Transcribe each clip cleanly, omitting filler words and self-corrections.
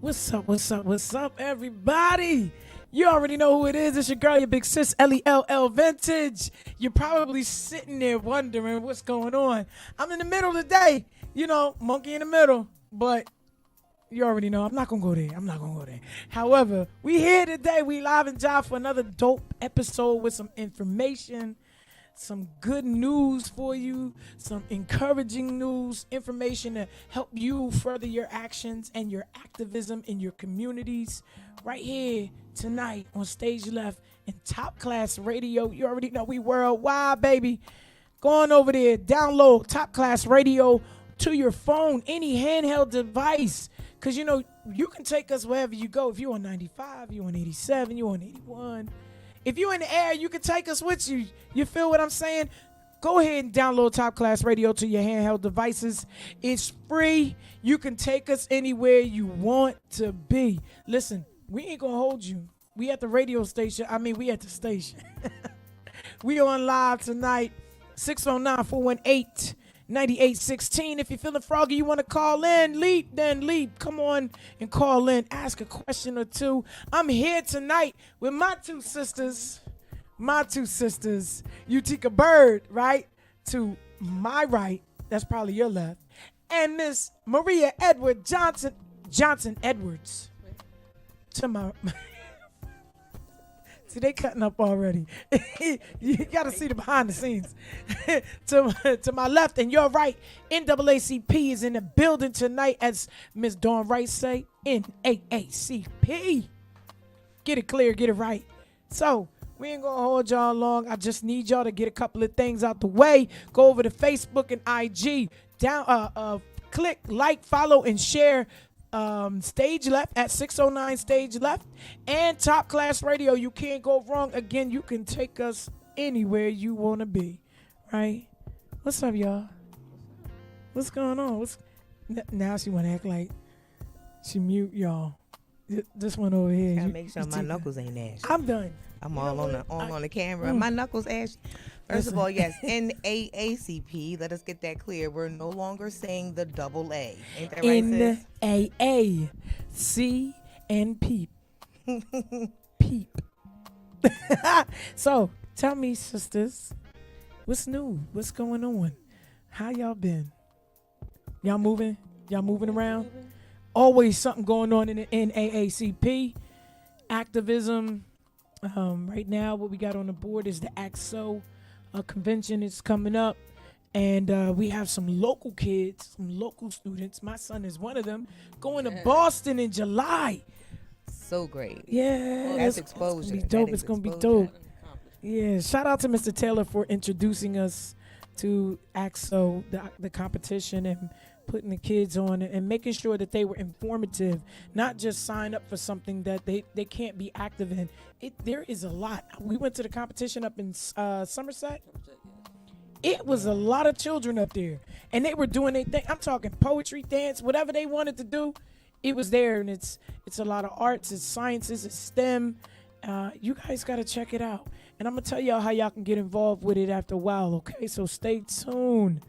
What's up? What's up? What's up, everybody? You already know who it is. It's your girl, your big sis, Lell Vintage. You're probably sitting there wondering what's going on. I'm in the middle of the day, monkey in the middle. But you already know I'm not gonna go there. I'm not gonna go there. However, we here today. We live and job for another dope episode with some information, some good news for you, some encouraging news, information to help you further your actions and your activism in your communities. Right here tonight on Stage Left in Top Class Radio. You already know we worldwide, baby. Go on over there, download Top Class Radio to your phone, any handheld device. Because, you can take us wherever you go. If you're on 95, you're on 87, you're on 81. If you're in the air, you can take us with you. You feel what I'm saying? Go ahead and download Top Class Radio to your handheld devices. It's free. You can take us anywhere you want to be. Listen, we ain't going to hold you. We at the radio station. We at the station. We on live tonight, 609-418-9816. If you're feeling froggy, you want to call in, leap. Come on and call in. Ask a question or two. I'm here tonight with my two sisters. Utica Bird, right? To my right, that's probably your left. And Miss Maria Edward Johnson Edwards. To my... See, they cutting up already. You got to see the behind the scenes. to my left and your right, NAACP is in the building tonight, as Miss Dawn Wright say, NAACP. Get it clear, get it right. So, we ain't going to hold y'all long. I just need y'all to get a couple of things out the way. Go over to Facebook and IG. Click, like, follow, and share Stage Left at 609 Stage Left and Top Class Radio. You can't go wrong. Again, you can take us anywhere you want to be, right? What's up, y'all? What's going on? Now she want to act like she mute y'all. This one over here. Gotta make sure my knuckles ain't ashy. I'm done. I'm all on the camera. My kknuckles ashy. First of all, yes, NAACP. Let us get that clear. We're no longer saying the double A. Ain't that right, sis? NAAC and peep. Peep. So, tell me, sisters, what's new? What's going on? How y'all been? Y'all moving? Y'all moving around? Always something going on in the NAACP. Activism. Right now, what we got on the board is the AXO convention is coming up. And we have some local kids, some local students. My son is one of them, going to Boston in July. So great. Yeah. That's exposure. It's going to be dope. Yeah. Shout out to Mr. Taylor for introducing us to AXO, the competition, and putting the kids on and making sure that they were informative, not just sign up for something that they can't be active in. There is a lot. We went to the competition up in Somerset. It was a lot of children up there, and they were doing their thing. I'm talking poetry, dance, whatever they wanted to do, it was there. And it's a lot of arts, it's sciences, it's STEM. You guys got to check it out. And I'm going to tell y'all how y'all can get involved with it after a while, okay? So stay tuned.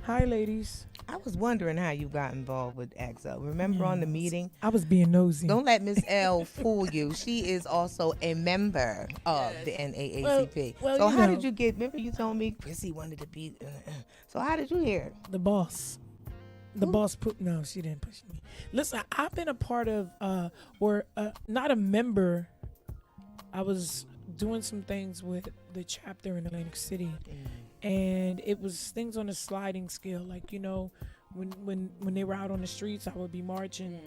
Hi, ladies. I was wondering how you got involved with AXO. Remember on the meeting? I was being nosy. Don't let Miss L fool you. She is also a member of the NAACP. Well, how did you get? Remember you told me Chrissy wanted to be. So how did you hear it? The boss. The boss put. No, she didn't push me. Listen, I've been a part of, not a member. I was doing some things with the chapter in Atlantic City. And it was things on a sliding scale, like, when they were out on the streets, I would be marching,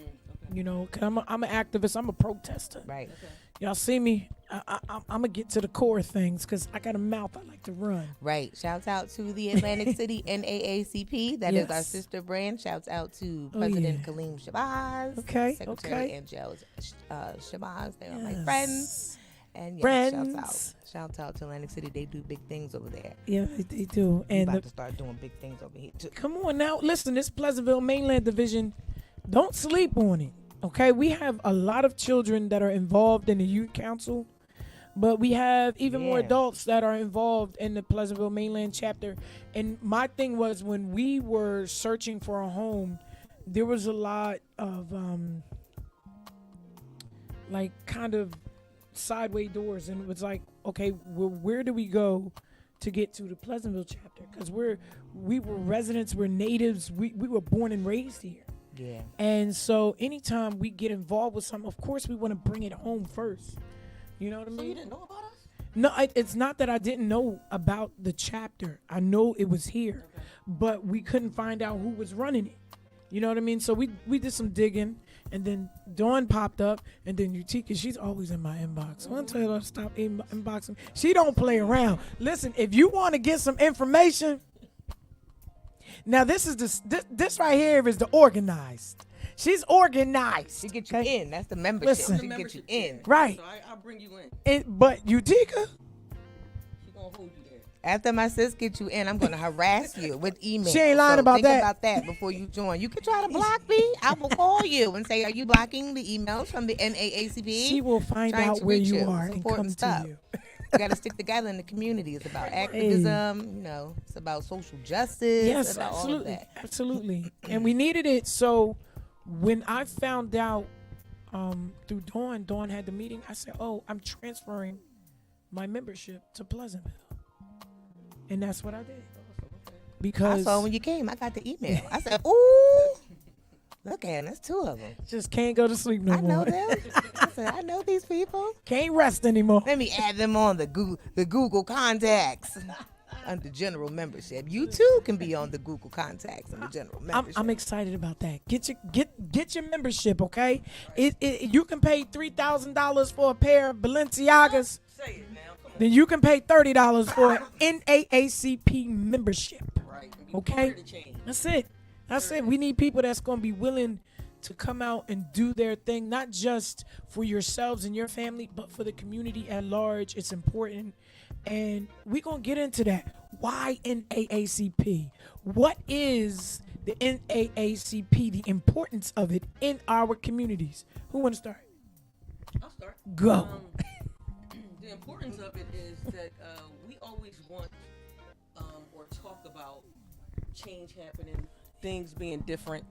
cause I'm an activist, I'm a protester. Right. Okay. Y'all see me? I'm gonna get to the core things, cause I got a mouth I like to run. Right. Shouts out to the Atlantic City NAACP. That is our sister brand. Shouts out to President Kaleem Shabazz. Secretary Angel Shabazz. They are my friends. And shout out to Atlantic City. They do big things over there. Yeah, they do. And about to start doing big things over here too. Come on now, listen. This Pleasantville Mainland Division, don't sleep on it. Okay, we have a lot of children that are involved in the youth council, but we have even more adults that are involved in the Pleasantville Mainland chapter. And my thing was, when we were searching for a home, there was a lot of like kind of sideway doors, and it was like, okay, where do we go to get to the Pleasantville chapter? Because we were residents, we're natives, we were born and raised here. Yeah. And so anytime we get involved with something, of course we want to bring it home first. You know what I mean? So you didn't know about us? No, it's not that I didn't know about the chapter. I know it was here, but we couldn't find out who was running it. You know what I mean? So we did some digging, and then Dawn popped up, and then Utica, she's always in my inbox. I want to tell her to stop inboxing. She don't play around. Listen, if you want to get some information, now this is this right here is the organized. She's organized. She get you in. That's the membership. Listen. She get you in. Right. So I'll bring you in. But Utica, She gonna hold you there. After my sis get you in, I'm gonna harass you with email. She ain't lying about think that. Think about that before you join. You can try to block me. I will call you and say, "Are you blocking the emails from the NAACP?" she will find Trying out to where reach you you. are It's and important come stuff. to you. You got to stick together in the community. It's about activism. You know, it's about social justice. Yes, it's about absolutely, all of that. absolutely. And we needed it. So when I found out through Dawn had the meeting, I said, "Oh, I'm transferring my membership to Pleasantville," and that's what I did. I Because saw when you came, I got the email. I said, "Ooh, look at 'em, that's two of them. just can't go to sleep no I know more. them." I said, "I know these people. Can't rest anymore. Let me add them on the Google contacts under general membership. You too can be on the Google contacts under general membership." I'm excited about that. Get your membership, okay? You can pay $3,000 for a pair of Balenciagas. Say it now. Come on. Then you can pay $30 for an NAACP membership. Right. And be Okay. part of the change. That's it. We need people that's going to be willing to come out and do their thing, not just for yourselves and your family, but for the community at large. It's important. And we're going to get into that. Why NAACP? What is the NAACP? The importance of it in our communities. Who want to start? I'll start. Go. The importance of it is that we always want or talk about change happening, things being different,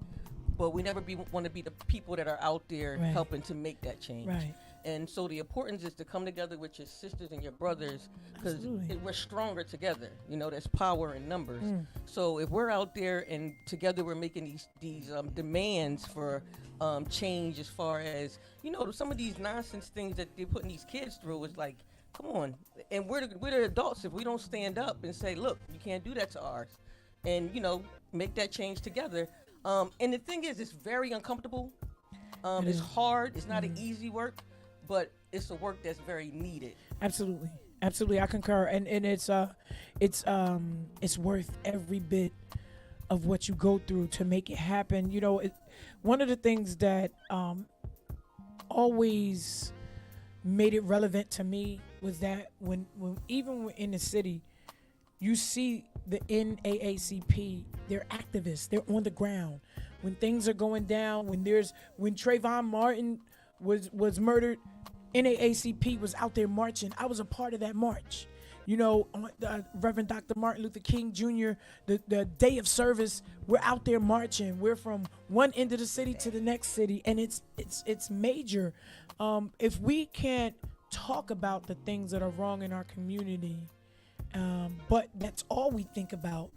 but we never want to be the people that are out there Right. helping to make that change. Right. And so the importance is to come together with your sisters and your brothers, because Absolutely. we're stronger together. You know, there's power in numbers. So if we're out there and together we're making these demands for change, as far as, you know, some of these nonsense things that they're putting these kids through, is like, come on. And we're the adults. If we don't stand up and say, look, you can't do that to ours, and, you know, make that change together. And the thing is, it's very uncomfortable. It's hard. It's not an easy work, but it's a work that's very needed. Absolutely. Absolutely. I concur. And it's worth every bit of what you go through to make it happen. You know, one of the things that always made it relevant to me was that when even when in the city, you see the NAACP, they're activists, they're on the ground. When things are going down, when Trayvon Martin was murdered, NAACP was out there marching. I was a part of that march. You know, Reverend Dr. Martin Luther King Jr., the day of service, we're out there marching. We're from one end of the city to the next city, and it's major. If we can't talk about the things that are wrong in our community, but that's all we think about,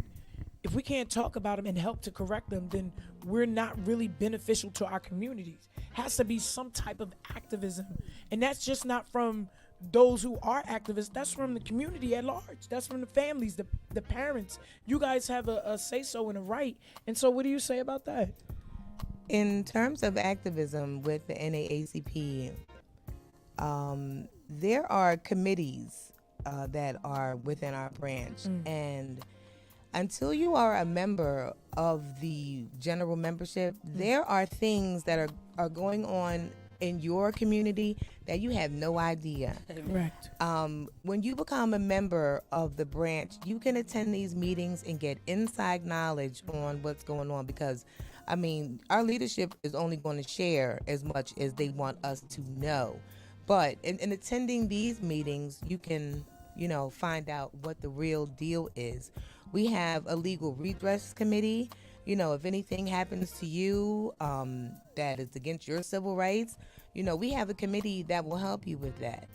if we can't talk about them and help to correct them, then we're not really beneficial to our communities. Has to be some type of activism, and that's just not from those who are activists. That's from the community at large. That's from the families, the parents. You guys have a say-so and a right. And so what do you say about that? In terms of activism with the NAACP, there are committees that are within our branch, and until you are a member of the general membership, there are things that are going on in your community that you have no idea. Correct. When you become a member of the branch, you can attend these meetings and get inside knowledge on what's going on, because I mean, our leadership is only going to share as much as they want us to know. But in attending these meetings, you can, you know, find out what the real deal is. We have a legal redress committee. You know, if anything happens to you that is against your civil rights, you know, we have a committee that will help you with that.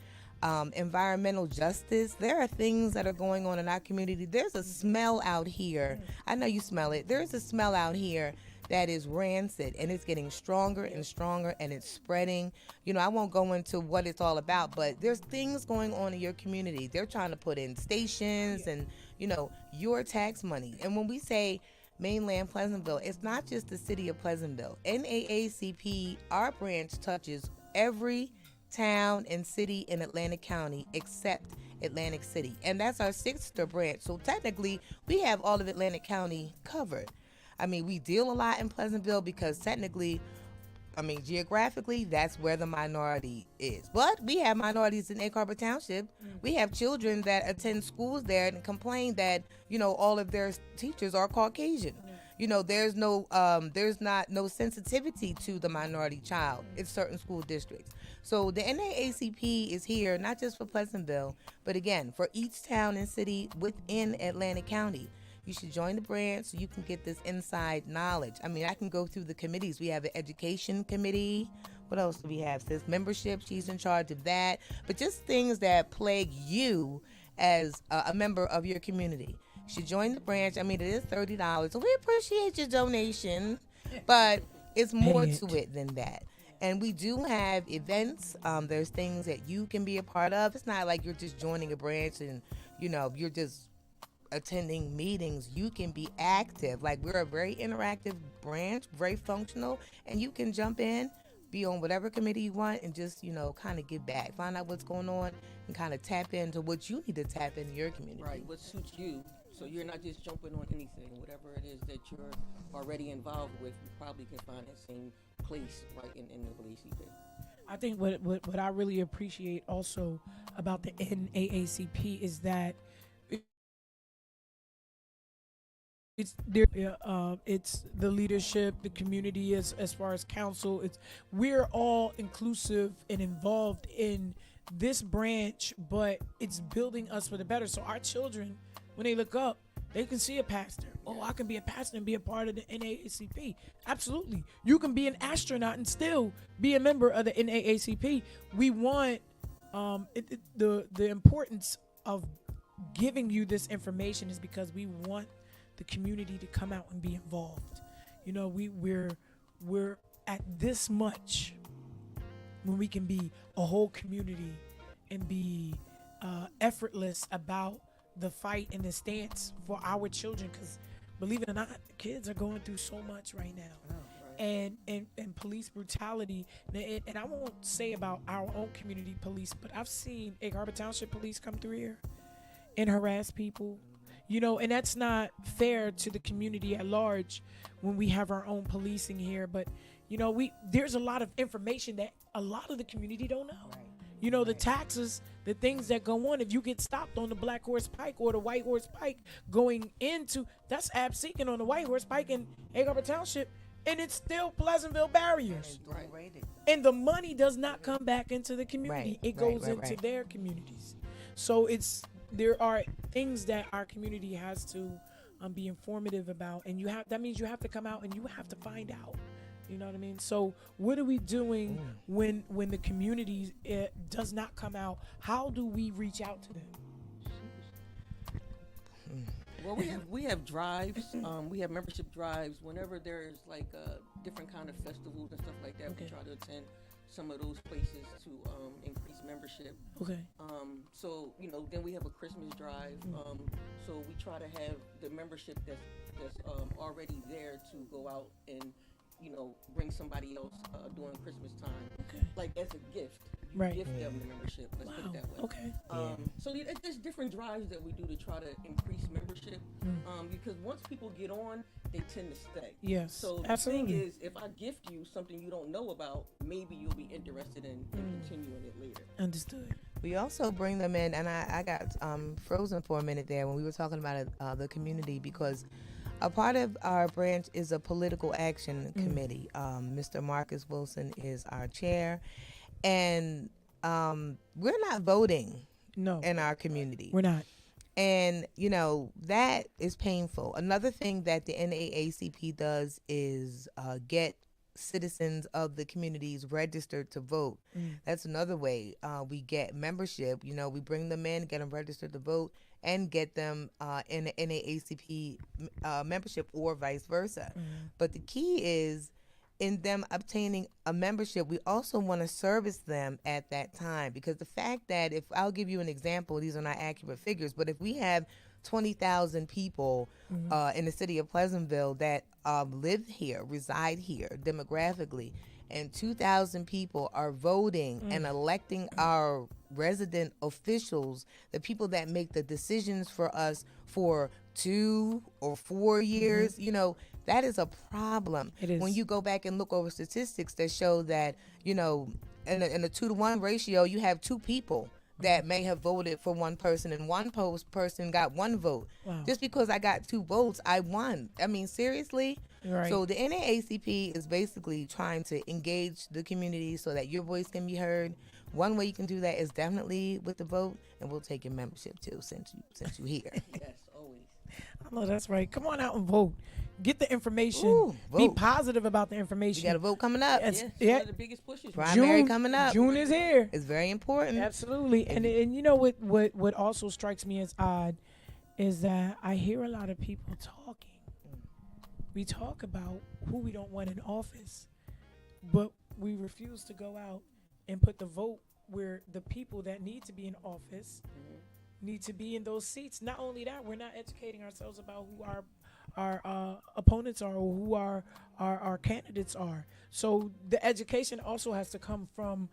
Environmental justice, there are things that are going on in our community. There's a smell out here. I know you smell it. There's a smell out here that is rancid, and it's getting stronger and stronger, and it's spreading. You know, I won't go into what it's all about, but there's things going on in your community. They're trying to put in stations and, you know, your tax money. And when we say mainland Pleasantville, it's not just the city of Pleasantville. NAACP, our branch, touches every town and city in Atlantic County except Atlantic City. And that's our sister branch. So technically, we have all of Atlantic County covered. I mean, we deal a lot in Pleasantville because technically, I mean, geographically, that's where the minority is. But we have minorities in Egg Harbor Township. We have children that attend schools there and complain that, you know, all of their teachers are Caucasian. You know, there's no sensitivity to the minority child in certain school districts. So the NAACP is here not just for Pleasantville, but again, for each town and city within Atlantic County. You should join the branch so you can get this inside knowledge. I mean, I can go through the committees. We have an education committee. What else do we have? Sis membership, she's in charge of that. But just things that plague you as a member of your community. You should join the branch. I mean, it is $30. So we appreciate your donation, but it's more to it than that. And we do have events. There's things that you can be a part of. It's not like you're just joining a branch and, you know, you're just attending meetings. You can be active. Like, we're a very interactive branch, very functional, and you can jump in, be on whatever committee you want, and just, you know, kind of give back, find out what's going on, and kind of tap into what you need to tap into your community. Right, what suits you. So you're not just jumping on anything. Whatever it is that you're already involved with, you probably can find that same place right in NAACP. I think what I really appreciate also about the NAACP is that it's the leadership, the community, as far as council. We're all inclusive and involved in this branch, but it's building us for the better. So our children, when they look up, they can see a pastor. Oh, I can be a pastor and be a part of the NAACP. Absolutely. You can be an astronaut and still be a member of the NAACP. We want the importance of giving you this information is because we want the community to come out and be involved. You know, we're at this much when we can be a whole community and be effortless about the fight and the stance for our children, because believe it or not, the kids are going through so much right now. And police brutality, and I won't say about our own community police, but I've seen Egg Harbor Township police come through here and harass people, you know, and that's not fair to the community at large when we have our own policing here. But you know, there's a lot of information that a lot of the community don't know. Right. You know, the taxes, the things that go on. If you get stopped on the Black Horse Pike or the White Horse Pike going into, that's Absecon on the White Horse Pike in Egg Harbor Township, and it's still Pleasantville barriers. Right. And the money does not come back into the community. It goes into their communities. So there are things that our community has to be informative about, and that means you have to come out and you have to find out. You know what I mean? So what are we doing when the community does not come out? How do we reach out to them? Well, we have drives. We have membership drives. Whenever there's like different kind of festivals and stuff like that, we try to attend some of those places to increase membership. Okay. So, you know, then we have a Christmas drive. So we try to have the membership that's already there to go out and, you know, bring somebody else during Christmas time, like as a gift. Gift them the membership. Let's put it that way. Okay. So there's different drives that we do to try to increase membership. Because once people get on, they tend to stay. Yes. So absolutely. The thing is, if I gift you something you don't know about, maybe you'll be interested in continuing it later. Understood. We also bring them in, and I got frozen for a minute there when we were talking about the community, because a part of our branch is a political action committee. Mr. Marcus Wilson is our chair, and we're not voting in our community. We're not. And, that is painful. Another thing that the NAACP does is get citizens of the communities registered to vote. That's another way we get membership. We bring them in, get them registered to vote, and get them in the NAACP membership or vice versa. But the key is in them obtaining a membership, we also want to service them at that time, because the fact that if I'll give you an example, these are not accurate figures, but if we have 20,000 people in the city of Pleasantville that live here, reside here demographically, and 2,000 people are voting and electing our resident officials, the people that make the decisions for us for 2 or 4 years, that is a problem. It is. When you go back and look over statistics that show that, in a 2-to-1 ratio, you have 2 people that may have voted for one person, and one person got 1 vote. Wow. Just because I got 2 votes, I won. I mean, seriously? Right. So the NAACP is basically trying to engage the community so that your voice can be heard. One way you can do that is definitely with the vote, and we'll take your membership too, since you're here. Yes, always. I know that's right. Come on out and vote. Get the information. Ooh, Be vote. positive about the information. You got a vote coming up. Yes. It's Yeah. one of the biggest pushes. Primary coming up. June is here. It's very important. Absolutely. And you know what also strikes me as odd is that I hear a lot of people talking. We talk about who we don't want in office, but we refuse to go out and put the vote where the people that need to be in office need to be in those seats. Not only that, we're not educating ourselves about who our opponents are or who our candidates are. So the education also has to come from,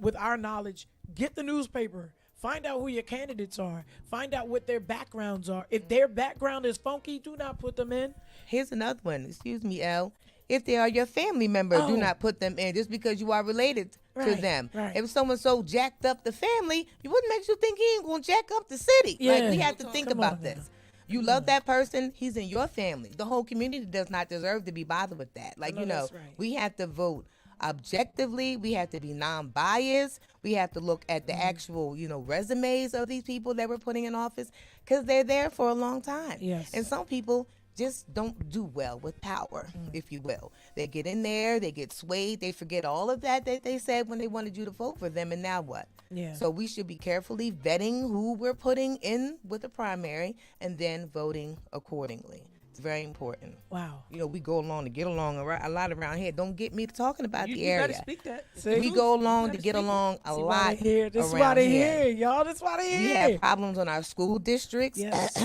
with our knowledge, get the newspaper, find out who your candidates are, find out what their backgrounds are. If their background is funky, do not put them in. Here's another one. Excuse me, Elle. If they are your family member, do not put them in just because you are related to them. Right. If someone so jacked up the family, what makes you think he ain't going to jack up the city? Yeah. Like, we have to think Come about on this. now. You love that person, he's in your family. The whole community does not deserve to be bothered with that. Like, that's right. we have to vote objectively. We have to be non-biased. We have to look at the actual, resumes of these people that we're putting in office, because they're there for a long time. Yes. And some people just don't do well with power, if you will. They get in there, they get swayed, they forget all of that they said when they wanted you to vote for them, and now what? Yeah. So we should be carefully vetting who we're putting in with the primary and then voting accordingly. It's very important. Wow. We go along to get along a lot around here. Don't get me talking about the You area. gotta speak that. We go along to get along a lot Here. This is why around they here. here, y'all. This is why they We here. have problems on our school districts. Yes.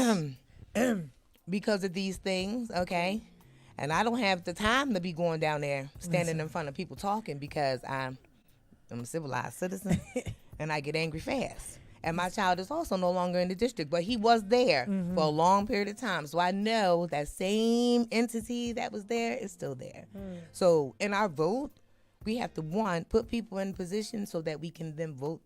Because of these things, okay? And I don't have the time to be going down there standing in front of people talking, because I'm a civilized citizen and I get angry fast. And my child is also no longer in the district, but he was there for a long period of time. So I know that same entity that was there is still there. So in our vote, we have to, one, put people in position so that we can then vote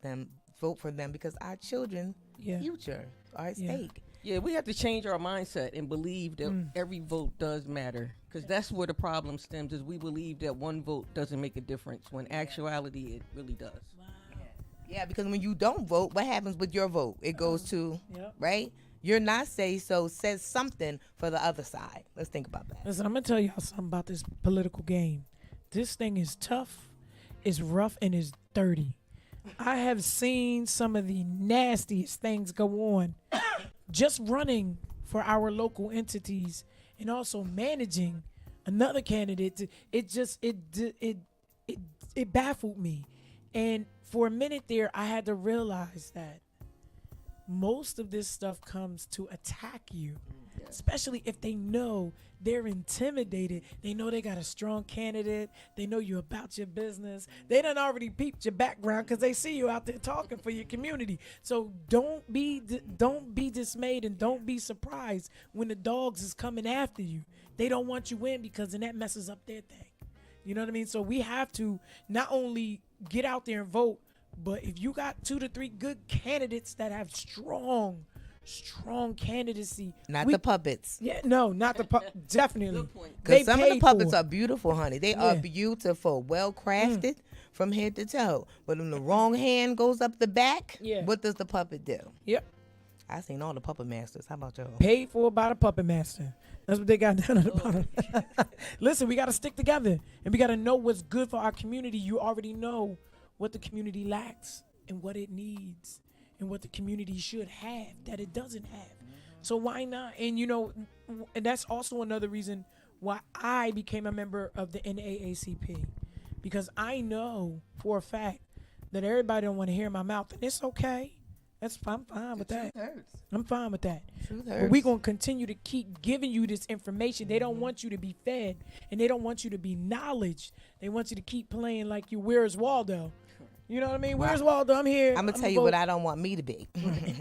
for them, because our children's future are at stake. Yeah, we have to change our mindset and believe that every vote does matter, because that's where the problem stems, is we believe that one vote doesn't make a difference, when actuality it really does. Yeah, because when you don't vote, what happens with your vote? It goes to, right? You're not say-so says something for the other side. Let's think about that. Listen, I'm going to tell y'all something about this political game. This thing is tough, it's rough, and it's dirty. I have seen some of the nastiest things go on just running for our local entities and also managing another candidate. It baffled me. And for a minute there, I had to realize that most of this stuff comes to attack you, especially if they know they're intimidated. They know they got a strong candidate. They know you're about your business. They done already peeped your background because they see you out there talking for your community. So don't be dismayed, and don't be surprised when the dogs is coming after you. They don't want you in, because then that messes up their thing. You know what I mean? So we have to not only get out there and vote, but if you got 2 to 3 good candidates that have strong candidacy. Not the puppets. Yeah, no, not the definitely. Good point. Because some of the puppets for. are beautiful, honey. They are beautiful, well-crafted from head to toe. But when the wrong hand goes up the back, what does the puppet do? Yep. I seen all the puppet masters. How about y'all? Paid for by the puppet master. That's what they got down at the bottom. Listen, we got to stick together, and we got to know what's good for our community. You already know what the community lacks and what it needs and what the community should have that it doesn't have. So why not? And, and that's also another reason why I became a member of the NAACP, because I know for a fact that everybody don't want to hear my mouth, and it's okay. I'm fine with that. I'm fine with that. But we're going to continue to keep giving you this information. They don't want you to be fed, and they don't want you to be knowledge. They want you to keep playing like you Where's Waldo. You know what I mean? Where's Waldo? I'm here. I'm going to tell you what I don't want me to be.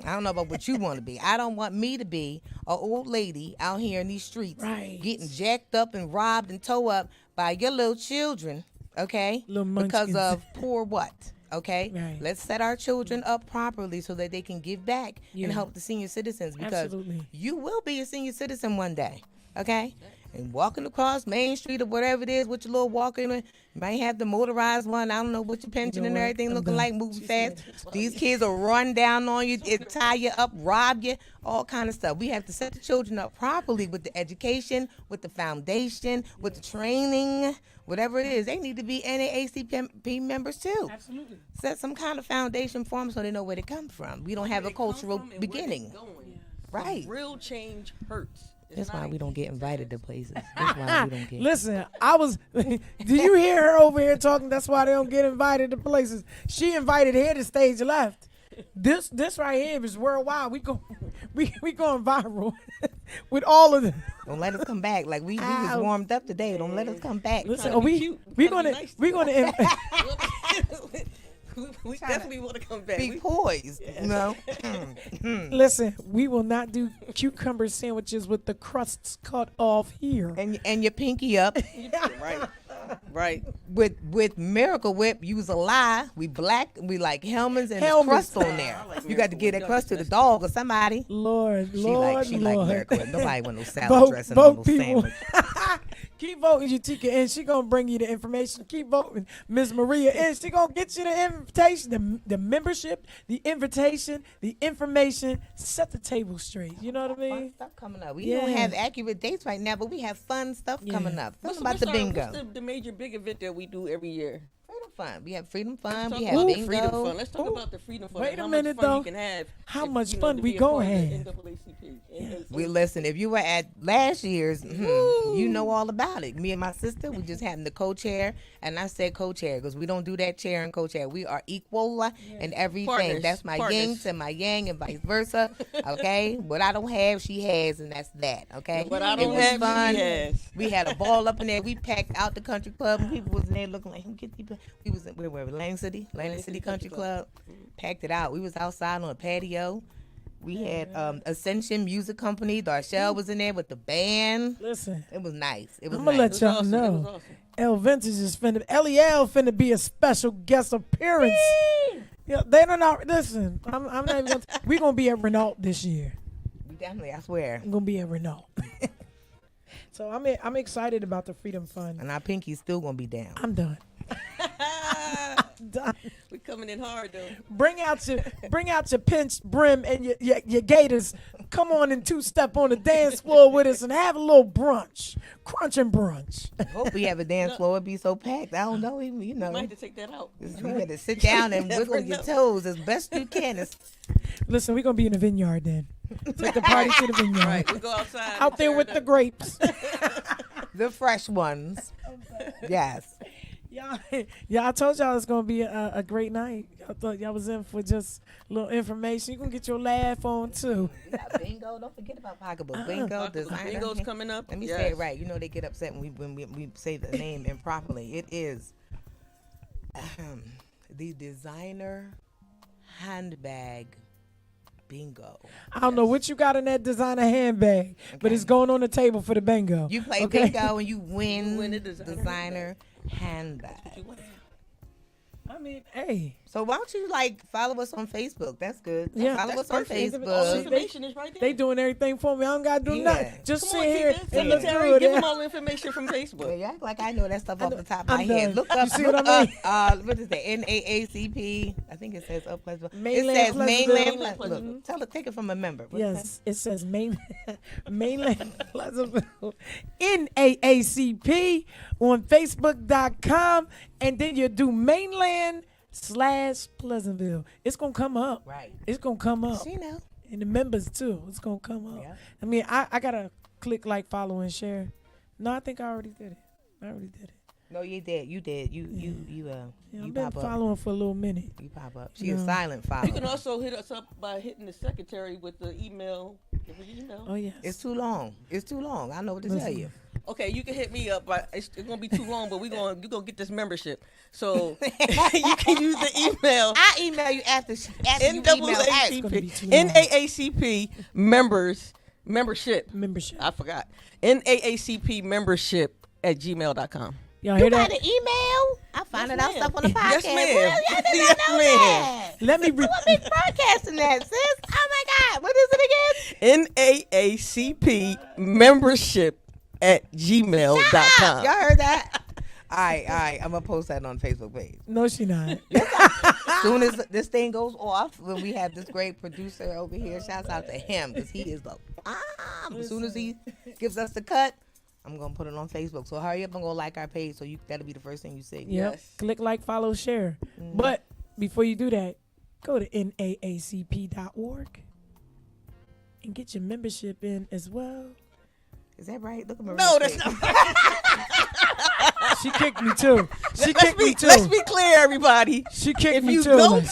I don't know about what you want to be. I don't want me to be an old lady out here in these streets getting jacked up and robbed and towed up by your little children, okay? Because of poor what? Okay, let's set our children up properly so that they can give back and help the senior citizens, because you will be a senior citizen one day, okay? And walking across Main Street or whatever it is with your little walker, you might have the motorized one. I don't know what your pension and everything looking like, moving fast. These kids will run down on you, tie you up, rob you, all kind of stuff. We have to set the children up properly with the education, with the foundation, with the training, whatever it is. They need to be NAACP members too. Absolutely. Set some kind of foundation for them so they know where they come from. We don't have a cultural beginning. Right. Real change hurts. That's why we don't get invited to places. That's why we don't get. Listen, do you hear her over here talking? That's why they don't get invited to places. She invited here to stage left. This right here is worldwide. We going viral with all of them. Don't let us come back. Like we was warmed up today. Don't let us come back. Listen, we gonna we definitely want to come back. Be poised, you know. Listen, we will not do cucumber sandwiches with the crusts cut off here. And your pinky up. Right. With Miracle Whip, use a lie. We black, we like Hellmann's and there's crust on there. You got to give that crust to the dog or somebody. Lord. She like Miracle Whip. Nobody want no salad dressing on no sandwich. Keep voting, Utica, and she gonna bring you the information. Keep voting, Miss Maria, and she gonna get you the invitation, the membership, the invitation, the information. Set the table straight. You know what I mean? Fun stuff coming up. We don't have accurate dates right now, but we have fun stuff coming up. Tell them about the bingo. What's the major big event that we do every year? Freedom Fun. We have Freedom Fun. We have bingo. Freedom Fun. Let's talk about the Freedom Fun. Wait a minute, though. You can have how much fun we gonna have? We listen. If you were at last year's, you know all about it. Me and my sister, we just having the co-chair, and I said co-chair because we don't do that chair and co-chair. We are equal in everything. Partners. That's my yin to my yang, and vice versa. Okay, what I don't have, she has, and that's that. Okay, what I don't have, fun. She has. We had a ball up in there. We packed out the country club, and people was in there looking like, who get these? We was where were we? Lang City Country Club. Packed it out. We was outside on a patio. We had Ascension Music Company. Darshell was in there with the band. Listen, it was nice. It was I'm gonna let y'all know. Awesome. L Vintage is LEL finna be a special guest appearance. Yeah, they don't know. Listen, I'm not even gonna. We gonna be at Renault this year. Definitely, I swear. I'm gonna be at Renault. So I'm excited about the Freedom Fund. And our pinky's still gonna be down. I'm done. We're coming in hard though. Bring out your pinched brim and your gaiters. Come on and two-step on the dance floor with us and have a little brunch, crunch and brunch. I hope we have a dance floor. It'd be so packed. I don't know. You know, you might have to take that out. You got to sit down and wiggle your toes as best you can. Listen, we're gonna be in the vineyard then. Take the party to the vineyard. Right, we go outside. Out there with the grapes. The fresh ones. Yes. Yeah, I told y'all it's gonna be a great night. I thought y'all was in for just a little information. You can get your laugh on too. Bingo, don't forget about Pocketbook. Bingo, designer. Bingo's coming up. Let me say it right. You know they get upset when we say the name improperly. It is the designer handbag. Bingo. I don't know what you got in that designer handbag, but it's going on the table for the bingo. You play bingo and you win the designer handbag. I mean, hey. So why don't you follow us on Facebook? That's good. Yeah, follow us on Facebook. All the information is right there. They doing everything for me. I don't gotta do nothing. Just sit here and Secretary, look good. give them all the information from Facebook. Yeah, act like I know that stuff off the top of my head. Look up. See what I mean? What is that? NAACP. I think it says up Pleasantville. Mainland It says Mainland Pleasantville. Look, take it from a member. Yes, it says Mainland Pleasantville. NAACP on Facebook.com, and then you do Mainland/Pleasantville. It's gonna come up. Right. It's gonna come up. You know. And the members too. It's gonna come up. Yeah. I mean, I gotta click like, follow, and share. No, I think I already did it. No, you did. You I've been pop up. following for a little minute. You pop up. She a silent follow. You can also hit us up by hitting the secretary with the email. Give her your email. Oh yes. It's too long. I know what to tell you. Okay, you can hit me up, but it's gonna be too long. But you're gonna get this membership, so you can use the email. I email you after you email NAACP membership. I forgot. NAACP membership at gmail.com. Y'all You hear got that? an email? I find out stuff on the podcast. Yes, ma'am. Well, I did Yes, not know ma'am. that. Let me We'll be broadcasting that, sis. Oh my God. What is it again? NAACP membership at gmail.com. Y'all heard that? All right. I'm going to post that on the Facebook page. No, she not. As soon as this thing goes off, when we have this great producer over here, shouts out to him because he is the bomb. As soon as he gives us the cut, I'm going to put it on Facebook. So hurry up and go like our page so that'll be the first thing you see. Yep. Yes. Click like, follow, share. But before you do that, go to naacp.org and get your membership in as well. Is that right? Look at Maria. No, that's not. She kicked me too. Let's be clear, everybody. She kicked If me you too. go to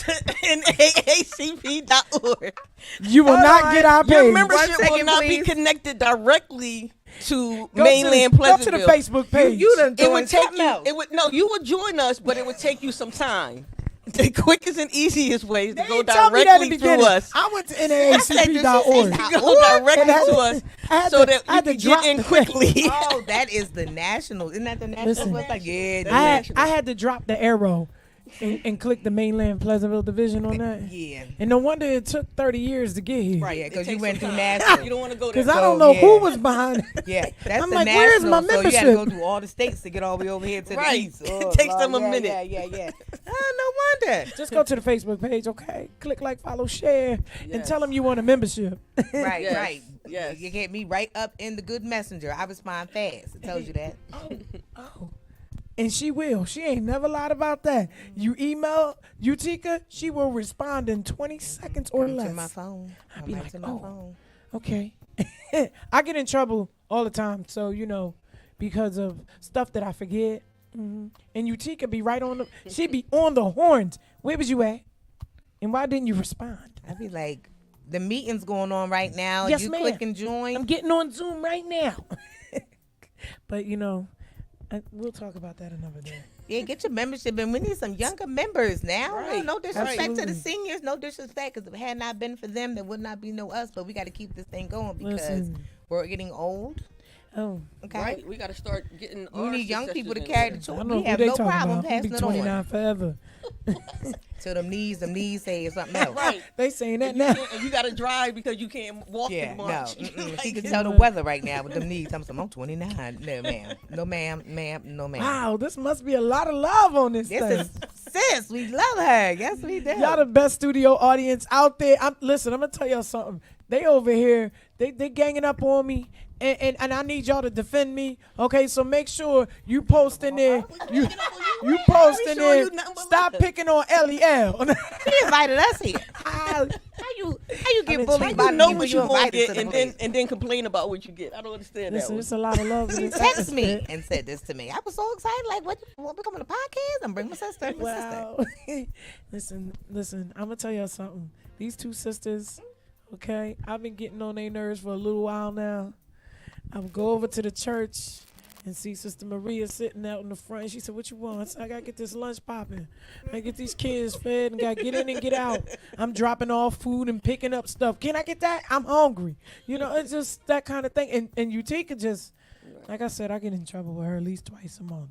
naacp.org, You will not get our page. your membership 1 second, will not please. be connected directly to Go Mainland to Pleasantville. the Facebook page. You done It doing would take something you. else. You would join us, but it would take you some time. The quickest and easiest way is to They go didn't tell me that at the directly beginning. through us. I went to naacp.org. Go directly to us so that you can get in quickly. Oh, that is the national. Isn't that the national? Listen, Like, yeah, the I national. had to drop the arrow and click the Mainland Pleasantville division on that. Yeah. And no wonder it took 30 years to get here. Right, yeah, because It you takes went some through time. national. You don't want to go there. Because I don't know yeah. who was behind it. Yeah, that's I'm the like, national. where's my So you got to membership? go through all the states to get all the way over here to the Right. east. It takes them a yeah, minute. Yeah. Oh, no wonder. Just go to the Facebook page, okay? Click like, follow, share, and Yes. tell them you want a membership. Right, Yes, right. yes. You get me right up in the good messenger. I respond fast. It tells you that. Oh. And she will. She ain't never lied about that. You email Utica, she will respond in 20 seconds or Come less. to my phone. I'd be like, to my oh. phone. Okay. I get in trouble all the time, so because of stuff that I forget. And Utica be right on she be on the horns. Where was you at? And why didn't you respond? I'd be like, the meeting's going on right now. Yes, you ma'am. click and join. I'm getting on Zoom right now. But we'll talk about that another day. Yeah, get your membership, and we need some younger members now. Right. No disrespect to Absolutely. the seniors, no disrespect, because if it had not been for them, there would not be no us. But we got to keep this thing going because Listen. we're getting old. Oh, Okay, Right, we got to start getting. we our need young people to successors in carry there. the I torch. don't know We who have they no talking problem about. I'll be passing it 29 on. forever. Till them knees say something else. Right. They saying that And now. you got to drive because you can't walk Yeah, as no. much. She can tell the weather right now with them knees. I'm 29. No, ma'am. No, ma'am. No, ma'am. Wow, this must be a lot of love on this This thing. is sis. We love her. Yes, we do. Y'all the best studio audience out there. Listen, I'm gonna tell y'all something. They over here, they ganging up on me, and I need y'all to defend me. Okay, so make sure you post in there. You post in there. Stop picking on LEL. She invited us here. I- How you get I'm bullied entitled. by You the know people what you you're gonna invited get, to the and place? then complain about what you get. I don't understand Listen, that it's a lot of love. in She this texted me episode. and said this to me. I was so excited. Like, what? You want to come on the podcast? I'm bringing my sister. Wow. Listen. I'm gonna tell y'all something. These two sisters, okay, I've been getting on their nerves for a little while now. I would go over to the church and see Sister Maria sitting out in the front. She said, "What you want?" I said, "I gotta get this lunch popping. I get these kids fed and gotta get in and get out. I'm dropping off food and picking up stuff. Can I get that? I'm hungry. It's just that kind of thing." And Utica just, like I said, I get in trouble with her at least twice a month.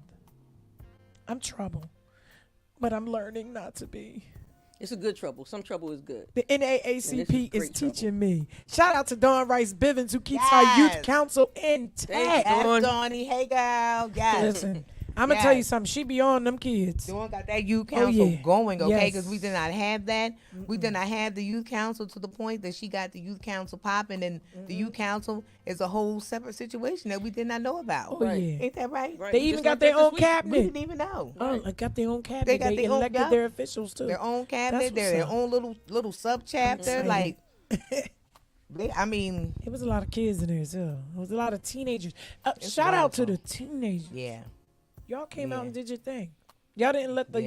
I'm trouble. but I'm learning not to be. It's a good trouble. Some trouble is good. The NAACP is trouble. teaching me. Shout out to Dawn Rice Bivens, who keeps our youth council intact. That's Donnie. Hey, girl. Yes. Listen, I'm going to tell you something. She be on them kids. Dawn got that youth council going, okay? Because we did not have that. We did not have the youth council to the point that she got the youth council popping, and the youth council is a whole separate situation that we did not know about. Oh, yeah. Ain't that right? They even got their own cabinet. We didn't even know. Oh, they got their own cabinet. They got their own, elected their officials, too. Their own cabinet. Their own little sub-chapter. Like, I mean. It was a lot of kids in there, too. It was a lot of teenagers. Shout out to the teenagers. Yeah. Y'all came out and did your thing. Y'all didn't let the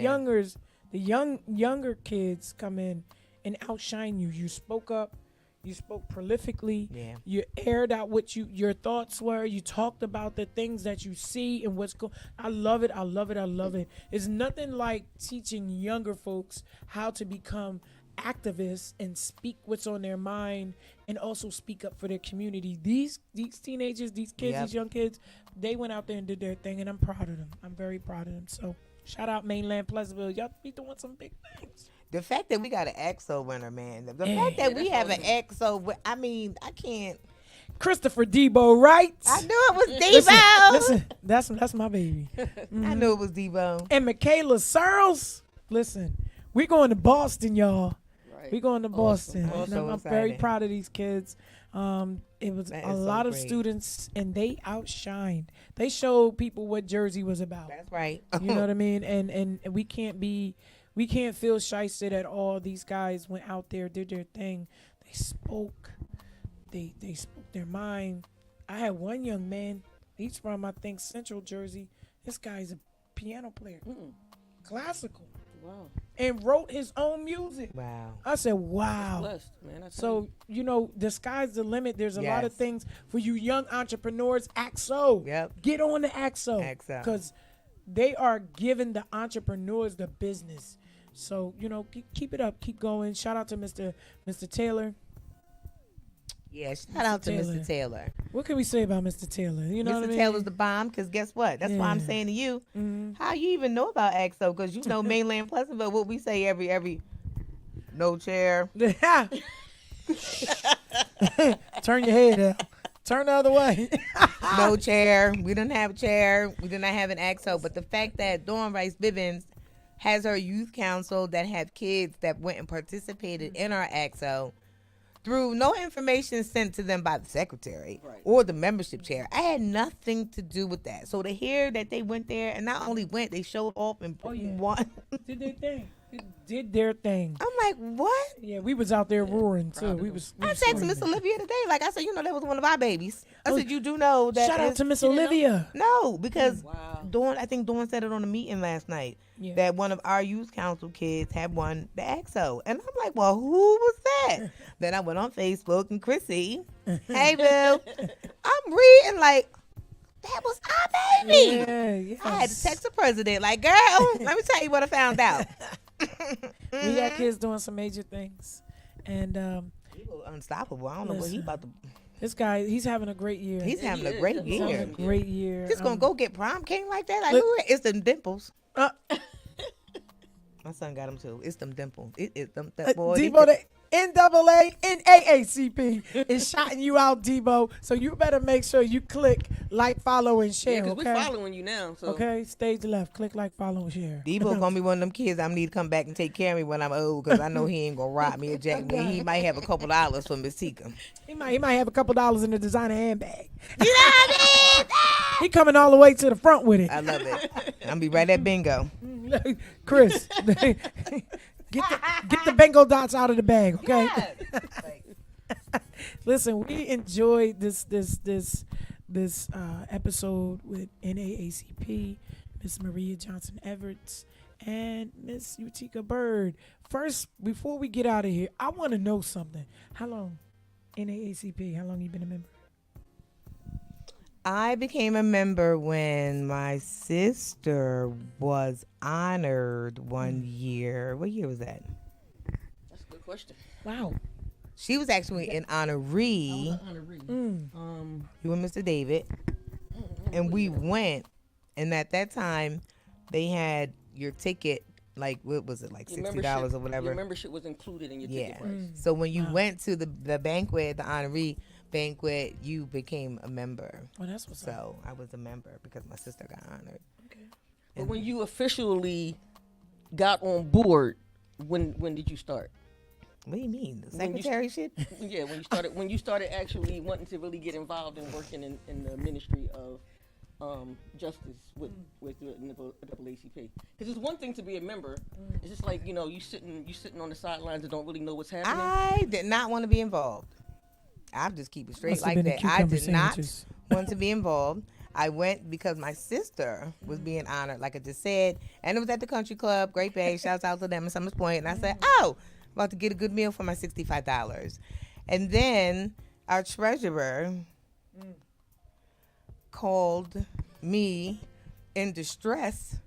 younger kids come in and outshine you. You spoke up. You spoke prolifically. Yeah. You aired out what your thoughts were. You talked about the things that you see and what's going. I love it. I love it. I love it. It's nothing like teaching younger folks how to become activists and speak what's on their mind and also speak up for their community. These teenagers, these kids, these young kids, they went out there and did their thing, and I'm proud of them. I'm very proud of them. So shout out Mainland Pleasantville. Y'all be doing some big things. The fact that we got an EXO winner, man. The fact that we have an EXO, I mean, I can't. Christopher Debo, right? I knew it was Debo. Listen, that's my baby. I knew it was Debo. And Michaela Searles. Listen, we going to Boston, y'all. We going to Boston. Awesome. And I'm very proud of these kids. It was a lot of students, and they outshined. They showed people what Jersey was about. That's right. You know what I mean? And we can't feel shysted at all. These guys went out there, did their thing. They spoke. They spoke their mind. I had one young man. He's from, I think, Central Jersey. This guy's a piano player. Classical. Wow. And wrote his own music. Wow. I said, wow. Blessed, man. So, the sky's the limit. There's a lot of things for you young entrepreneurs. AXO. Yep. Get on the AXO. AXO. Because they are giving the entrepreneurs the business. So, keep it up. Keep going. Shout out to Mr. Taylor. Yeah, shout out to Mr. Taylor. What can we say about Mr. Taylor? You know Mr. what I mean? Taylor's the bomb, because guess what? That's why I'm saying to you, how you even know about AXO? Because you know Mainland Pleasantville, what we say every no chair. Turn your head out. Turn the other way. No chair. We didn't have a chair. We did not have an AXO. But the fact that Dawn Rice Bivens has her youth council that have kids that went and participated in our AXO, through no information sent to them by the secretary or the membership chair. I had nothing to do with that. So to hear that they went there and not only went, they showed off and won. Did their thing. Did their thing. I'm like, what? Yeah, we was out there roaring too. I texted Miss Olivia today. Like I said, that was one of our babies. I said, you do know that. Shout out to Miss Olivia. No, because I think Dawn said it on a meeting last night that one of our youth council kids had won the AXO. And I'm like, well, who was that? Then I went on Facebook and Chrissy, hey, Bill, I'm reading like, that was our baby. Yeah, yes. I had to text the president, like, girl, let me tell you what I found out. We got kids doing some major things. And he was unstoppable. I don't know what he about to. This guy, he's having a great year. He's having a great year. He's having a great year. Just gonna go get prom king like that? Like, who? It's them dimples. My son got them too. It's them dimples. It's them boy. Debo, the NAA and AACP is shouting you out, Debo. So you better make sure you click like, follow, and share. Yeah, because okay? we're following you now. So. Okay, stage left. Click like, follow, and share. Debo gonna be one of them kids I need to come back and take care of me when I'm old, because I know he ain't gonna rob me or jack me. He might have a couple dollars for Miss Tika. He might have a couple dollars in the designer handbag. You know what I mean? He coming all the way to the front with it. I love it. I'm gonna be right at bingo. Chris, get the bingo dots out of the bag, okay? Yes. Listen, we enjoyed this episode with NAACP, Miss Maria Johnson Everts, and Miss Utica Bird. First, before we get out of here, I want to know something. How long, NAACP? How long you been a member? I became a member when my sister was honored one year. What year was that? That's a good question. Wow. She was actually an honoree. You and Mr. David. And we went. And at that time, they had your ticket like what was it, like Your $60 or whatever? Your membership was included in your ticket price. So when you went to the banquet, the honoree banquet, you became a member. Oh, that's what's up. So I was a member because my sister got honored. Okay. But when you officially got on board, when did you start? What do you mean? The secretary shit? Yeah, when you started actually wanting to really get involved in working in the ministry of justice with the NAACP. Because it's one thing to be a member. It's just like, you sitting on the sidelines and don't really know what's happening. I did not want to be involved. I'll just keep it straight like that. I did not want to be involved. I went because my sister was being honored, like I just said, and it was at the country club. Great Bay. Shouts out to them at Summers Point. And I said, oh, about to get a good meal for my $65. And then our treasurer called me in distress.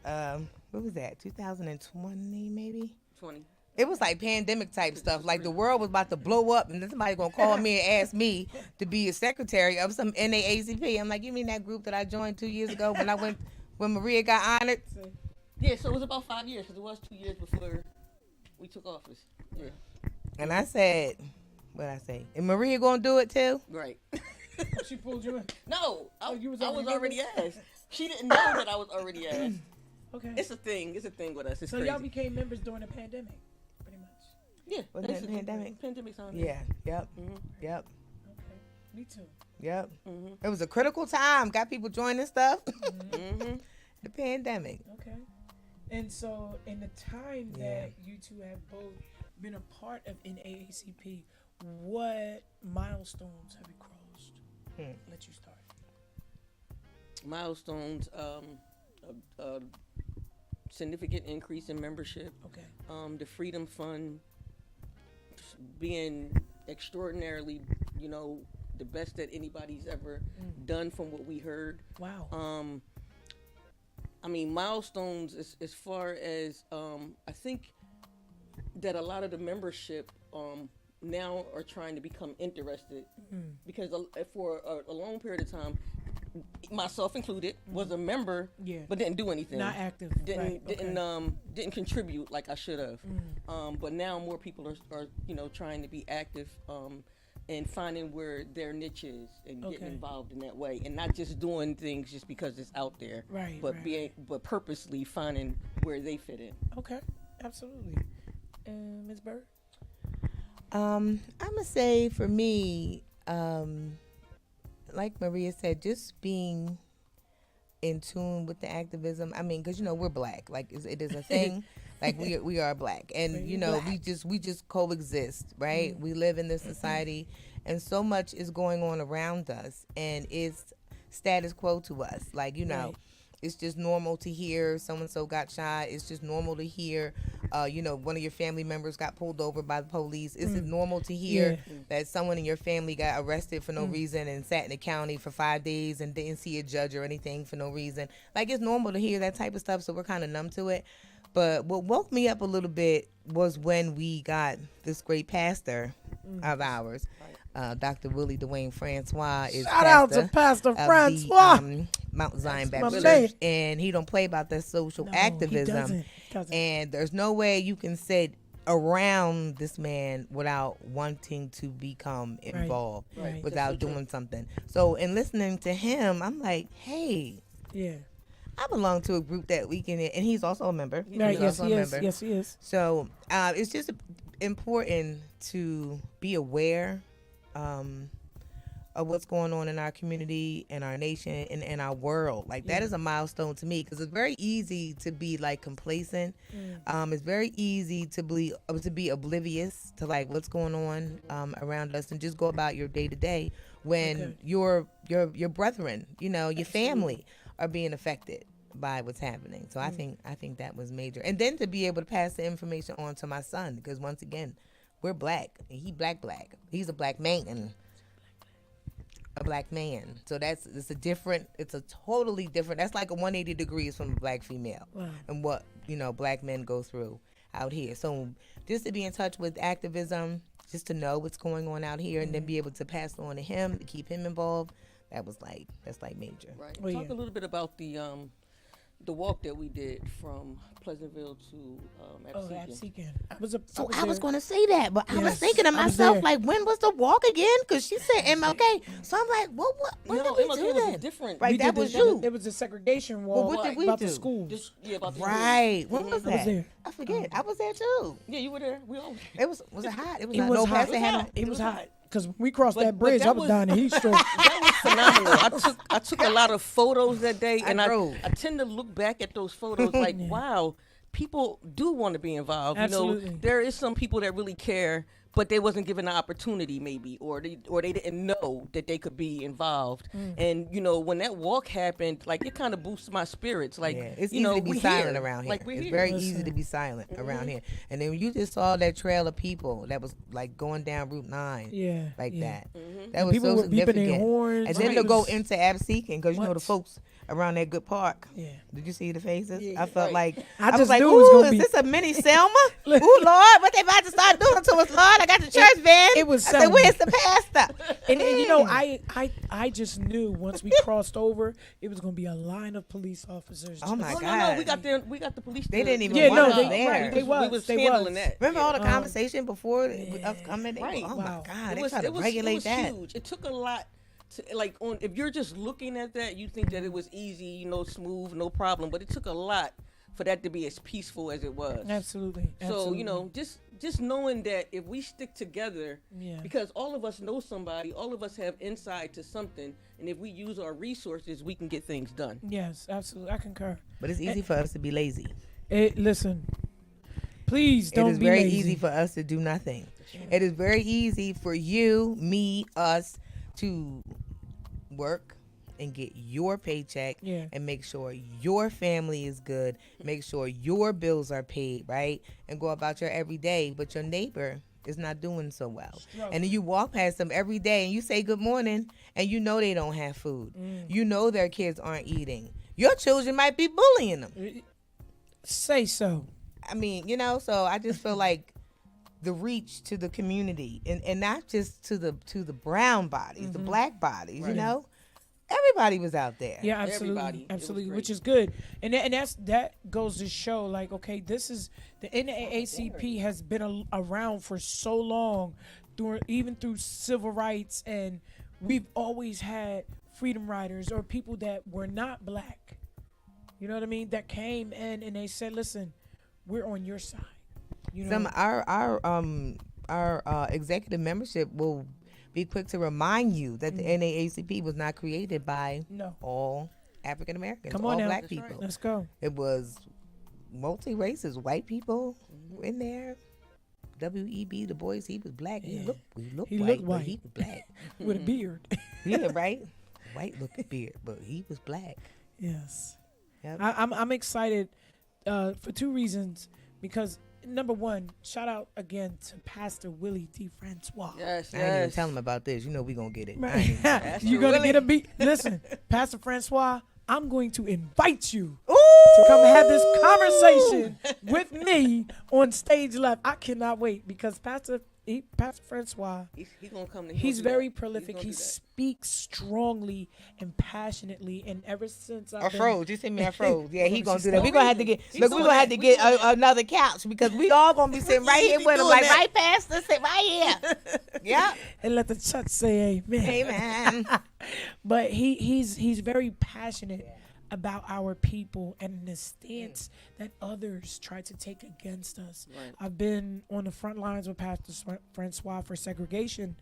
What was that? 2020 maybe? 20. It was like pandemic type stuff. Like the world was about to blow up, and then somebody gonna call me and ask me to be a secretary of some NAACP. I'm like, you mean that group that I joined 2 years ago when Maria got honored? Yeah, so it was about 5 years because it was 2 years before we took office. Yeah. And I said, what'd I say? And Maria gonna do it too? Right. She pulled you in. No, I was already asked. She didn't know that I was already asked. Okay. It's a thing with us. It's so crazy. Y'all became members during the pandemic, pretty much. Yeah. Was that pandemic? Pandemic time. Yeah. Yep. Mm-hmm. Yep. Okay. Me too. Yep. Mm-hmm. It was a critical time. Got people joining stuff. Mm-hmm. The pandemic. Okay. And so, in the time that you two have both been a part of NAACP, what milestones have you crossed? Let you start. Milestones, a significant increase in membership. Okay. The Freedom Fund being extraordinarily, the best that anybody's ever done from what we heard. Wow. Milestones as far as I think that a lot of the membership now are trying to become interested because for a long period of time, myself included, was a member but didn't do anything. Not active. Didn't contribute like I should have. But now more people are trying to be active and finding where their niche is and getting involved in that way, and not just doing things just because it's out there, but purposely finding where they fit in. Okay, absolutely. And Ms. Bird? I'm gonna say for me, like Maria said, just being in tune with the activism. Because we're black, like it is a thing. Like we are black, and we just coexist, right? We live in this society, and so much is going on around us, and it's status quo to us. Like it's just normal to hear so-and-so got shot. It's just normal to hear, one of your family members got pulled over by the police. It's normal to hear that someone in your family got arrested for no reason and sat in the county for 5 days and didn't see a judge or anything for no reason. Like, it's normal to hear that type of stuff, so we're kind of numb to it. But what woke me up a little bit was when we got this great pastor of ours, Dr. Willie Dwayne Francois. Shout out to Pastor Francois. Mount Zion Baptist Church. And he don't play about that social activism. He doesn't. And there's no way you can sit around this man without wanting to become involved, without doing something. So in listening to him, I'm like, hey. Yeah. I belong to a group that we can, and he's also a member. Right, yes, he is. Yes, he is. So it's just important to be aware of what's going on in our community, in our nation, and in our world. Like, that is a milestone to me, because it's very easy to be like complacent. It's very easy to be oblivious to like what's going on around us, and just go about your day to day when your brethren, your family are being affected by what's happening. So I think that was major. And then to be able to pass the information on to my son, because once again, we're black. He black. He's a black man. So it's a totally different, that's like a 180 degrees from a black female. Wow. And what, black men go through out here. So just to be in touch with activism, just to know what's going on out here, and then be able to pass it on to him, to keep him involved, that's major. Right. Talk a little bit about the the walk that we did from Pleasantville to Absecon. I was going to say that, but I was thinking to myself, like, when was the walk again? Because she said MLK. So I'm like, when did we do that? Different. Right, that was you. It was a segregation walk. What did we about do? the schools. About the Right. When was that? I was there. I forget. I was there too. Yeah, you were there. We all. Was it hot? It was hot. It was hot. Because when we crossed that bridge, I was down in heat stroke. That was phenomenal. I took a lot of photos that day, and I tend to look back at those photos like, wow, people do want to be involved. Absolutely. You know, there is some people that really care, but they wasn't given the opportunity, maybe, or they didn't know that they could be involved. And you know, when that walk happened, like it kind of boosted my spirits. Like it's you easy know, to be silent around here. Like it's very easy to be silent around here. And then you just saw that trail of people that was like going down Route 9, that. That was people so significant. Horns, and then to go into Absecon, because you know the folks around that good park. Yeah. Did you see the faces? Yeah, I felt like I was like, knew it was gonna is be. this a mini Selma? Ooh, Lord, what they about to start doing to us, Lord? I got the church van. It was I said, Selma. where's the pastor? And you know, I just knew once we crossed over, it was gonna be a line of police officers. Oh my God! No, we got the police. They didn't even. Yeah, want no, us there. they was. We was They handling was. that. Remember all the conversation before us coming? Right. Oh my God! They It tried to regulate it was that. huge. It took a lot. If you're just looking at that, you think that it was easy, you know, smooth, no problem. But it took a lot for that to be as peaceful as it was. Absolutely. So you know, just knowing that if we stick together, because all of us know somebody, all of us have insight to something, and if we use our resources, we can get things done. Yes, absolutely. I concur. But it's easy for us to be lazy. Listen, please don't be lazy. It is very easy for us to do nothing. It is very easy for you, me, us to work and get your paycheck and make sure your family is good, make sure your bills are paid, right? And go about your everyday, but your neighbor is not doing so well. And then you walk past them every day and you say good morning and you know they don't have food. You know their kids aren't eating. Your children might be bullying them. Say so. I mean, you know, so I just feel like the reach to the community and not just to the brown bodies, the black bodies, you know, everybody was out there. Yeah, absolutely, which is good, and that goes to show, like, okay, this is the NAACP has been around for so long, even through civil rights, and we've always had freedom riders or people that were not black, you know what I mean, that came in and they said, listen, we're on your side. You know? Our executive membership will be quick to remind you that the NAACP was not created by all African Americans, all black people. Right. Let's go. It was multi-races, white people in there. W.E.B. Du Bois, he was black. He looked white, but he was black. With a beard. Yeah, right? White looking beard, but he was black. Yes. Yep. I'm excited for two reasons, because number one, shout out again to Pastor Willie D. Francois. Yes, I ain't even tell him about this. You know we gonna get it. Right. You're gonna get a beat. Listen, Pastor Francois, I'm going to invite you to come have this conversation with me on stage left. I cannot wait, because Pastor Francois, he's gonna come. He's very prolific. He speaks strongly and passionately, and ever since I froze, you see me, I froze. Yeah, he gonna do that. We gonna have to get. Look, we gonna have to get another couch, because we all gonna be sitting right here with him, like right past us, sit right here. Yeah. And let the church say amen. Amen. But he's very passionate about our people and the stance that others try to take against us. Right. I've been on the front lines with Pastor Francois for segregation,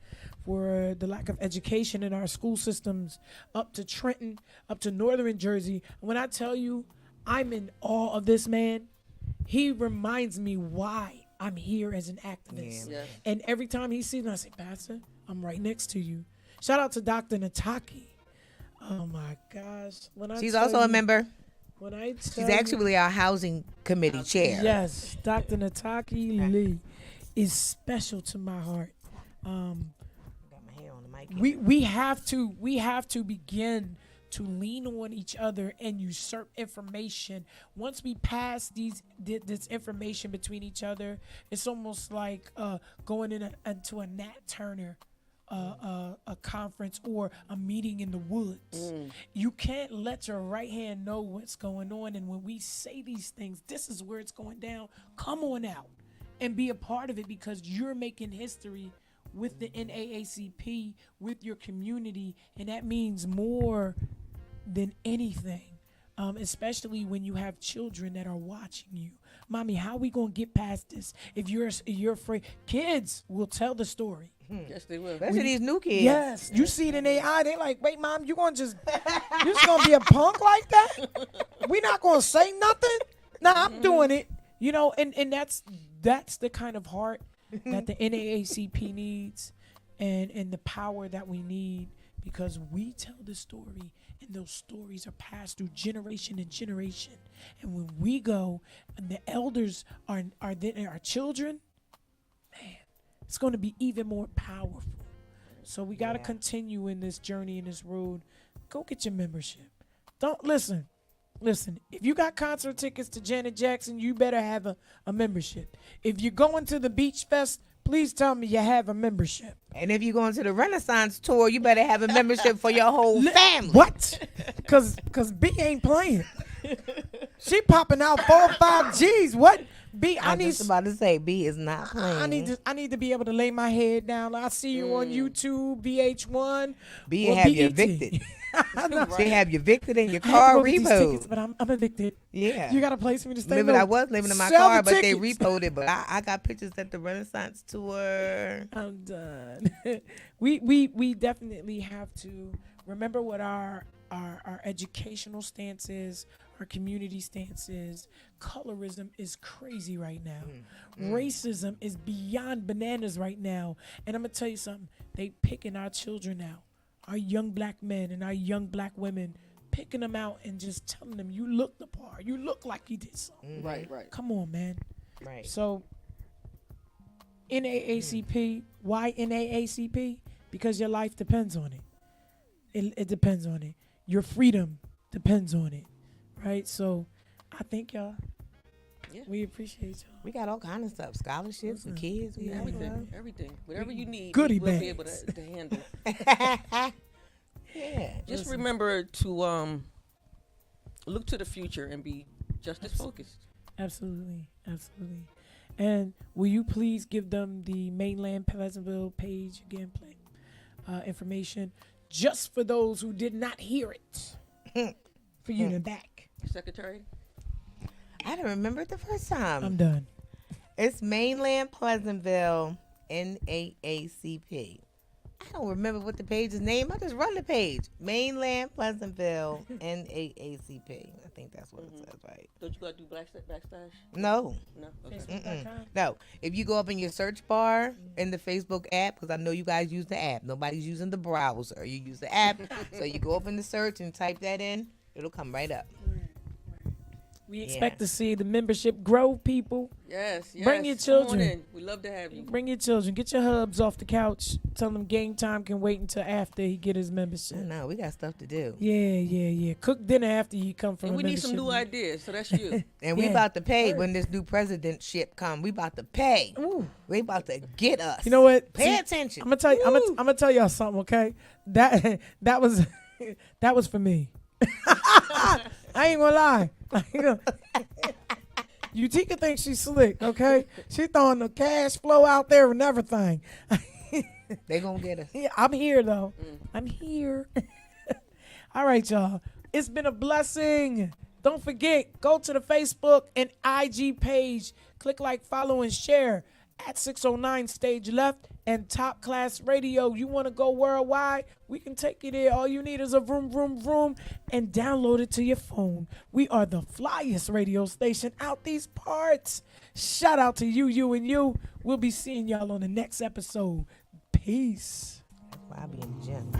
for the lack of education in our school systems, up to Trenton, up to Northern Jersey. When I tell you I'm in awe of this man, he reminds me why I'm here as an activist. Yeah. And every time he sees me, I say, Pastor, I'm right next to you. Shout out to Dr. Nataki. Oh my gosh! She's also a member. She's actually our housing committee chair. Yes, Dr. Nataki Lee is special to my heart. Got my hair on the mic. We have to begin to lean on each other and usurp information. Once we pass this information between each other, it's almost like going into a Nat Turner a conference or a meeting in the woods. You can't let your right hand know what's going on. And when we say these things, this is where it's going down. Come on out and be a part of it, because you're making history with the NAACP, with your community. And that means more than anything, especially when you have children that are watching you. Mommy, how we going to get past this? If you're afraid, kids will tell the story. Yes, they will. Especially these new kids. Yes, you see it in their eye. They like, wait, Mom, you gonna just be a punk like that? We not gonna say nothing? Nah, I'm doing it. You know, and that's the kind of heart that the NAACP needs, and the power that we need, because we tell the story, and those stories are passed through generation and generation. And when we go, and the elders are then our children, man, it's going to be even more powerful. So we got to continue in this journey, in this road. Go get your membership. Don't listen. If you got concert tickets to Janet Jackson, you better have a membership. If you're going to the Beach Fest, please tell me you have a membership. And if you're going to the Renaissance tour, you better have a membership for your whole family. What? Cause B ain't playing. She popping out 4 or 5 G's. What? B, I was just about to say B is not playing. I need to be able to lay my head down. I see you on YouTube, VH1. B have you evicted. They have you evicted in your car repoed. But I'm evicted. Yeah. You got a place for me to stay. I was living in my car, but they repoed it. But I got pictures at the Renaissance tour. I'm done. We definitely have to remember what our educational stance is, our community stance is. Colorism is crazy right now. Racism is beyond bananas right now. And I'm going to tell you something. They picking our children out, our young black men and our young black women, picking them out and just telling them, you look the part. You look like you did something. Right. Come on, man. Right. So NAACP, why NAACP? Because your life depends on it. It depends on it. Your freedom depends on it, right? So I think y'all, we appreciate y'all. We got all kinds of stuff, scholarships for kids. We Everything. Whatever you need, Goodie we'll bags. be able to handle. Yeah. Just remember to look to the future and be just as focused. Absolutely. And will you please give them the Mainland Pleasantville page again, information, just for those who did not hear it, for you in the back. Secretary? I didn't remember it the first time. I'm done. It's Mainland Pleasantville NAACP. I don't remember what the page is named. I just run the page. Mainland Pleasantville NAACP. I think that's what it says, right? Don't you got to do backslash? No. No? Okay. No. If you go up in your search bar in the Facebook app, because I know you guys use the app. Nobody's using the browser. You use the app. So you go up in the search and type that in. It'll come right up. We expect to see the membership grow, people. Yes. Bring your children. Come on in. We love to have you. Bring your children. Get your hubs off the couch. Tell them game time can wait until after he get his membership. No, we got stuff to do. Yeah. Cook dinner after you come from and a we need some new ideas, so that's you. And we about to pay when this new presidentship come. We about to pay. Ooh. We about to get us. You know what? Pay attention. I'm gonna tell you. I'm gonna tell y'all something. Okay, that was for me. I ain't gonna lie. Utica thinks she's slick. Okay, she throwing the cash flow out there and everything. They gonna get us. Yeah, I'm here though. I'm here. All right, y'all. It's been a blessing. Don't forget, go to the Facebook and IG page. Click like, follow, and share at 609 Stage Left and Top Class Radio. You want to go worldwide? We can take you there. All you need is a vroom, vroom, vroom, and download it to your phone. We are the flyest radio station out these parts. Shout out to you, and you. We'll be seeing y'all on the next episode. Peace. That's why I be in the gym.